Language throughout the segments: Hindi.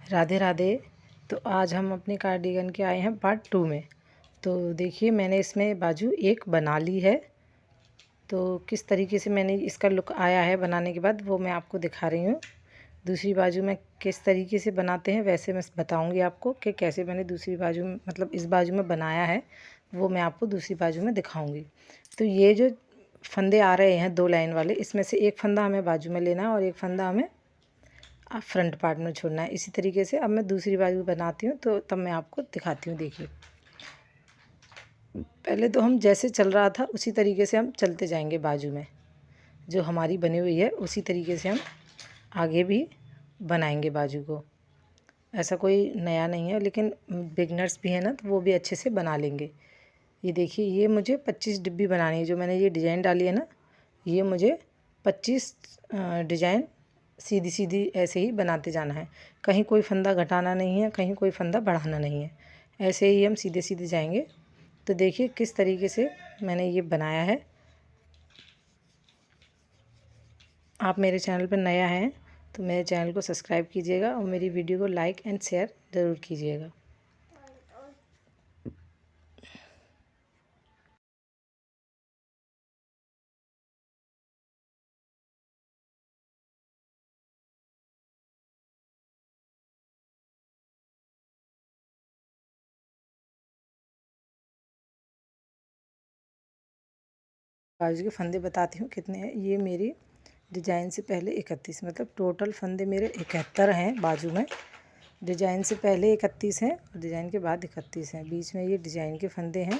राधे राधे। तो आज हम अपने कार्डिगन के आए हैं पार्ट 2 में। तो देखिए मैंने इसमें बाजू एक बना ली है। तो किस तरीके से मैंने इसका लुक आया है बनाने के बाद वो मैं आपको दिखा रही हूँ। दूसरी बाजू में किस तरीके से बनाते हैं वैसे मैं बताऊँगी आपको कि कैसे मैंने दूसरी बाजू में मतलब इस बाजू में बनाया है, वो मैं आपको दूसरी बाजू में दिखाऊँगी। तो ये जो फंदे आ रहे हैं 2 लाइन वाले, इसमें से एक फंदा हमें बाजू में लेना है और एक फंदा हमें फ्रंट पार्ट में छोड़ना है। इसी तरीके से अब मैं दूसरी बाजू बनाती हूँ तो तब मैं आपको दिखाती हूँ। देखिए पहले तो हम जैसे चल रहा था उसी तरीके से हम चलते जाएंगे, बाजू में जो हमारी बनी हुई है उसी तरीके से हम आगे भी बनाएंगे बाजू को। ऐसा कोई नया नहीं है, लेकिन बिगनर्स भी है ना तो वो भी अच्छे से बना लेंगे। ये देखिए ये मुझे 25 डिब्बी बनानी है। जो मैंने ये डिज़ाइन डाली है ना, ये मुझे 25 डिज़ाइन सीधी सीधी ऐसे ही बनाते जाना है। कहीं कोई फंदा घटाना नहीं है, कहीं कोई फंदा बढ़ाना नहीं है, ऐसे ही हम सीधे सीधे जाएंगे। तो देखिए किस तरीके से मैंने ये बनाया है। आप मेरे चैनल पर नया हैं तो मेरे चैनल को सब्सक्राइब कीजिएगा और मेरी वीडियो को लाइक एंड शेयर ज़रूर कीजिएगा। बाजू के फंदे बताती हूँ कितने हैं। ये मेरी डिजाइन से पहले 31, मतलब टोटल फंदे मेरे 71 हैं बाजू में। डिजाइन से पहले 31 हैं और डिजाइन के बाद 31 हैं। बीच में ये डिजाइन के फंदे हैं।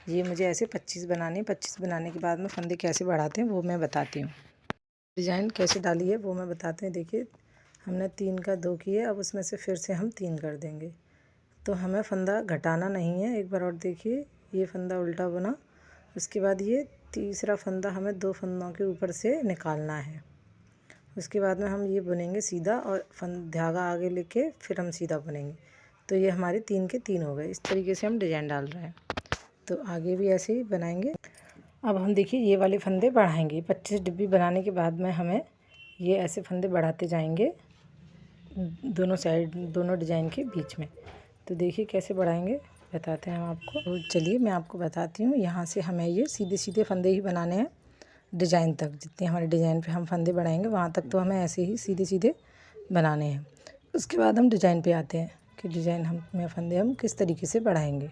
ये मुझे ऐसे 25 बनाने हैं। 25 बनाने के बाद में फंदे कैसे बढ़ाते हैं वो मैं बताती हूँ। डिजाइन कैसे डाली है वो मैं बताते हैं। देखिए हमने 3 का 2 किए, अब उसमें से फिर से हम 3 कर देंगे। तो हमें फंदा घटाना नहीं है। एक बार और देखिए, ये फंदा उल्टा बना, उसके बाद ये तीसरा फंदा हमें 2 फंदों के ऊपर से निकालना है। उसके बाद में हम ये बुनेंगे सीधा और धागा आगे लेके फिर हम सीधा बुनेंगे। तो ये हमारे 3 के 3 हो गए। इस तरीके से हम डिजाइन डाल रहे हैं। तो आगे भी ऐसे ही बनाएंगे। अब हम देखिए ये वाले फंदे बढ़ाएंगे। 25 डिब्बी बनाने के बाद में हमें ये ऐसे फंदे बढ़ाते जाएंगे दोनों साइड, दोनों डिजाइन के बीच में। तो देखिए कैसे बढ़ाएंगे बताते हैं हम आपको। तो चलिए मैं आपको बताती हूँ। यहाँ से हमें ये सीधे सीधे फंदे ही बनाने हैं डिजाइन तक। जितने हमारे डिजाइन पे हम फंदे बढ़ाएंगे वहाँ तक तो हमें ऐसे ही सीधे सीधे बनाने हैं। उसके बाद हम डिजाइन पे आते हैं कि डिजाइन में फंदे हम किस तरीके से बढ़ाएंगे।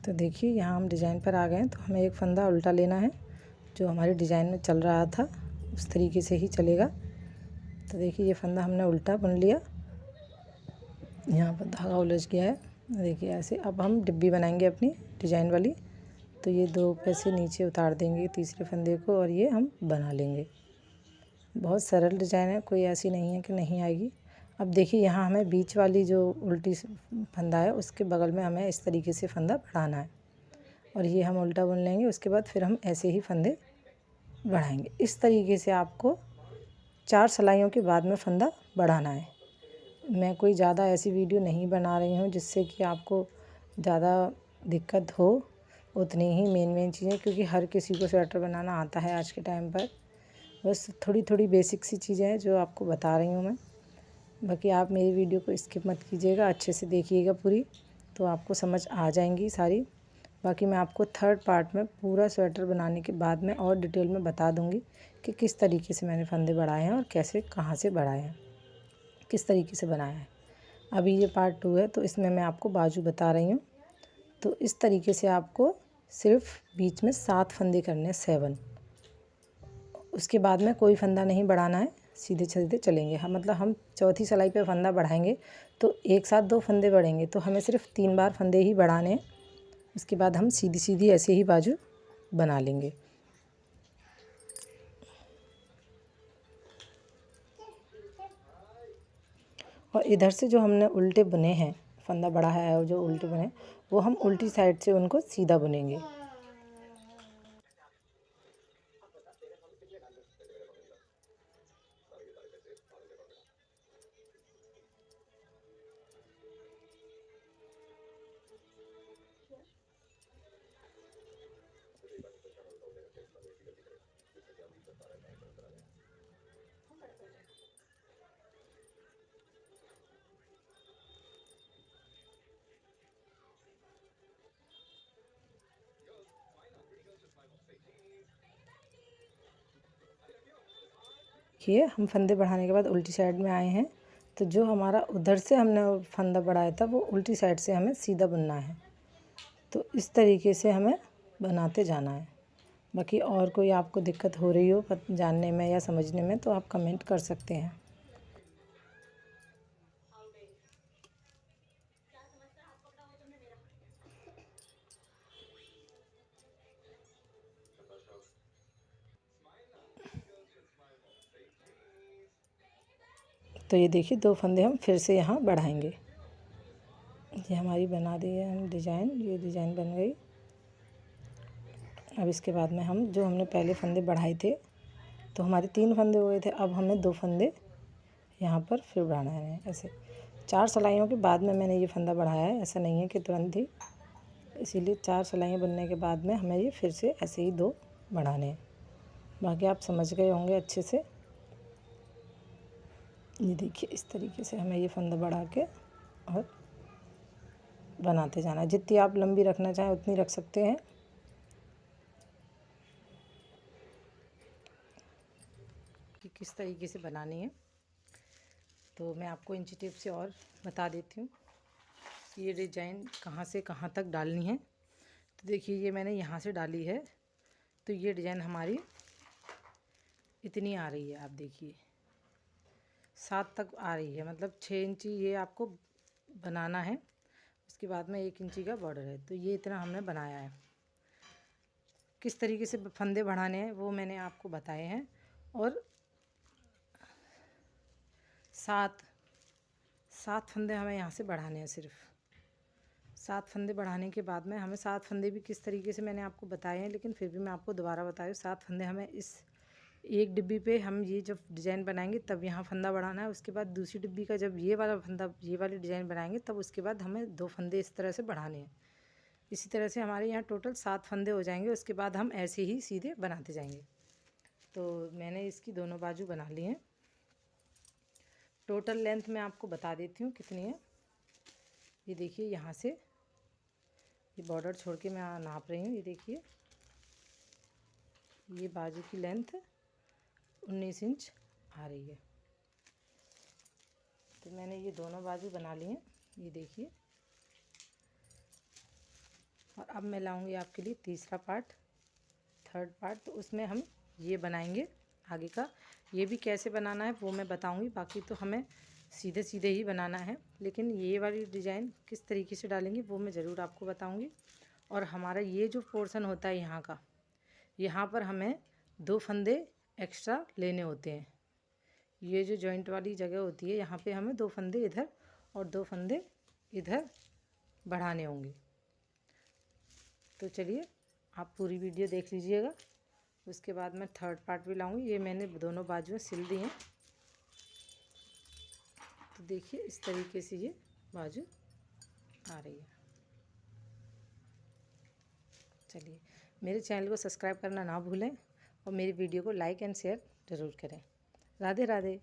तो देखिए यहाँ हम डिज़ाइन पर आ गए हैं। तो हमें एक फंदा उल्टा लेना है, जो हमारे डिज़ाइन में चल रहा था उस तरीके से ही चलेगा। तो देखिए ये फंदा हमने उल्टा बुन लिया, यहाँ पर धागा उलझ गया है। देखिए ऐसे अब हम डिब्बी बनाएंगे अपनी डिज़ाइन वाली। तो ये 2 पैसे नीचे उतार देंगे तीसरे फंदे को और ये हम बना लेंगे। बहुत सरल डिज़ाइन है, कोई ऐसी नहीं है कि नहीं आएगी। अब देखिए यहाँ हमें बीच वाली जो उल्टी फंदा है उसके बगल में हमें इस तरीके से फंदा बढ़ाना है और ये हम उल्टा बुन लेंगे। उसके बाद फिर हम ऐसे ही फंदे बढ़ाएंगे। इस तरीके से आपको 4 सिलाइयों के बाद में फंदा बढ़ाना है। मैं कोई ज़्यादा ऐसी वीडियो नहीं बना रही हूँ जिससे कि आपको ज़्यादा दिक्कत हो। उतनी ही मेन चीज़ें, क्योंकि हर किसी को स्वेटर बनाना आता है आज के टाइम पर। बस थोड़ी थोड़ी बेसिक सी चीज़ें हैं जो आपको बता रही हूँ मैं। बाकी आप मेरी वीडियो को स्किप मत कीजिएगा, अच्छे से देखिएगा पूरी, तो आपको समझ आ जाएंगी सारी। बाकी मैं आपको थर्ड पार्ट में पूरा स्वेटर बनाने के बाद में और डिटेल में बता दूंगी कि किस तरीके से मैंने फंदे बढ़ाए हैं और कैसे कहाँ से बढ़ाए हैं, किस तरीके से बनाया है। अभी ये पार्ट 2 है तो इसमें मैं आपको बाजू बता रही हूँ। तो इस तरीके से आपको सिर्फ बीच में 7 फंदे करने हैं, 7। उसके बाद में कोई फंदा नहीं बढ़ाना है, सीधे सीधे चलेंगे हम। मतलब हम चौथी सिलाई पे फंदा बढ़ाएंगे तो एक साथ 2 फंदे बढ़ेंगे, तो हमें सिर्फ 3 बार फंदे ही बढ़ाने हैं। उसके बाद हम सीधी सीधी ऐसे ही बाजू बना लेंगे। और इधर से जो हमने उल्टे बुने हैं, फंदा बढ़ा है और जो उल्टे बुने वो हम उल्टी साइड से उनको सीधा बुनेंगे। देखिए हम फंदे बढ़ाने के बाद उल्टी साइड में आए हैं, तो जो हमारा उधर से हमने फंदा बढ़ाया था वो उल्टी साइड से हमें सीधा बुनना है। तो इस तरीके से हमें बनाते जाना है। बाकी और कोई आपको दिक्कत हो रही हो जानने में या समझने में तो आप कमेंट कर सकते हैं। तो ये देखिए 2 फंदे हम फिर से यहाँ बढ़ाएंगे। ये हमारी बना दी है हम डिज़ाइन, ये डिज़ाइन बन गई। अब इसके बाद में हम जो हमने पहले फंदे बढ़ाए थे तो हमारे 3 फंदे हो गए थे, अब हमें 2 फंदे यहाँ पर फिर बढ़ाना है। ऐसे 4 सिलाइयों के बाद में मैंने ये फंदा बढ़ाया है, ऐसा नहीं है कि तुरंत ही। इसीलिए 4 सिलाइयाँ बनने के बाद में हमें ये फिर से ऐसे ही 2 बढ़ाने हैं। बाकी आप समझ गए होंगे अच्छे से। ये देखिए इस तरीके से हमें ये फंदा बढ़ा के और बनाते जाना है। जितनी आप लंबी रखना चाहें उतनी रख सकते हैं। कि किस तरीके से बनानी है तो मैं आपको इंची टेप से और बता देती हूँ। ये डिजाइन कहाँ से कहाँ तक डालनी है। तो देखिए ये मैंने यहाँ से डाली है, तो ये डिजाइन हमारी इतनी आ रही है। आप देखिए 7 तक आ रही है, मतलब 6 इंची ये आपको बनाना है। उसके बाद में 1 इंची का बॉर्डर है, तो ये इतना हमने बनाया है। किस तरीके से फंदे बढ़ाने हैं वो मैंने आपको बताए हैं। और 7 फंदे हमें यहाँ से बढ़ाने हैं। सिर्फ 7 फंदे बढ़ाने के बाद में हमें 7 फंदे भी किस तरीके से मैंने आपको बताए हैं, लेकिन फिर भी मैं आपको दोबारा बताऊँ। 7 फंदे हमें इस एक डिब्बी पे हम ये जब डिज़ाइन बनाएंगे तब यहाँ फंदा बढ़ाना है। उसके बाद दूसरी डिब्बी का जब ये वाला फंदा, ये वाली डिज़ाइन बनाएंगे तब उसके बाद हमें 2 फंदे इस तरह से बढ़ाने हैं। इसी तरह से हमारे यहाँ टोटल 7 फंदे हो जाएंगे। उसके बाद हम ऐसे ही सीधे बनाते जाएंगे। तो मैंने इसकी दोनों बाजू बना ली हैं। टोटल लेंथ मैं आपको बता देती हूँ कितनी है। ये देखिए यहाँ से ये बॉर्डर छोड़ के मैं नाप रही हूँ। ये देखिए ये बाजू की लेंथ 19 इंच आ रही है। तो मैंने ये दोनों बाजू बना ली हैं। ये देखिए, और अब मैं लाऊंगी आपके लिए तीसरा पार्ट, थर्ड पार्ट। तो उसमें हम ये बनाएंगे आगे का। ये भी कैसे बनाना है वो मैं बताऊंगी। बाकी तो हमें सीधे सीधे ही बनाना है, लेकिन ये वाली डिज़ाइन किस तरीके से डालेंगे वो मैं ज़रूर आपको बताऊंगी। और हमारा ये जो पोर्शन होता है यहाँ का, यहाँ पर हमें 2 फंदे एक्स्ट्रा लेने होते हैं। ये जो जॉइंट वाली जगह होती है यहाँ पे हमें 2 फंदे इधर और 2 फंदे इधर बढ़ाने होंगे। तो चलिए आप पूरी वीडियो देख लीजिएगा। उसके बाद मैं थर्ड पार्ट भी लाऊंगी। ये मैंने दोनों बाजुएं सिल दी हैं। तो देखिए इस तरीके से ये बाजू आ रही है। चलिए मेरे चैनल को सब्सक्राइब करना ना भूलें और मेरी वीडियो को लाइक एंड शेयर ज़रूर करें। राधे राधे।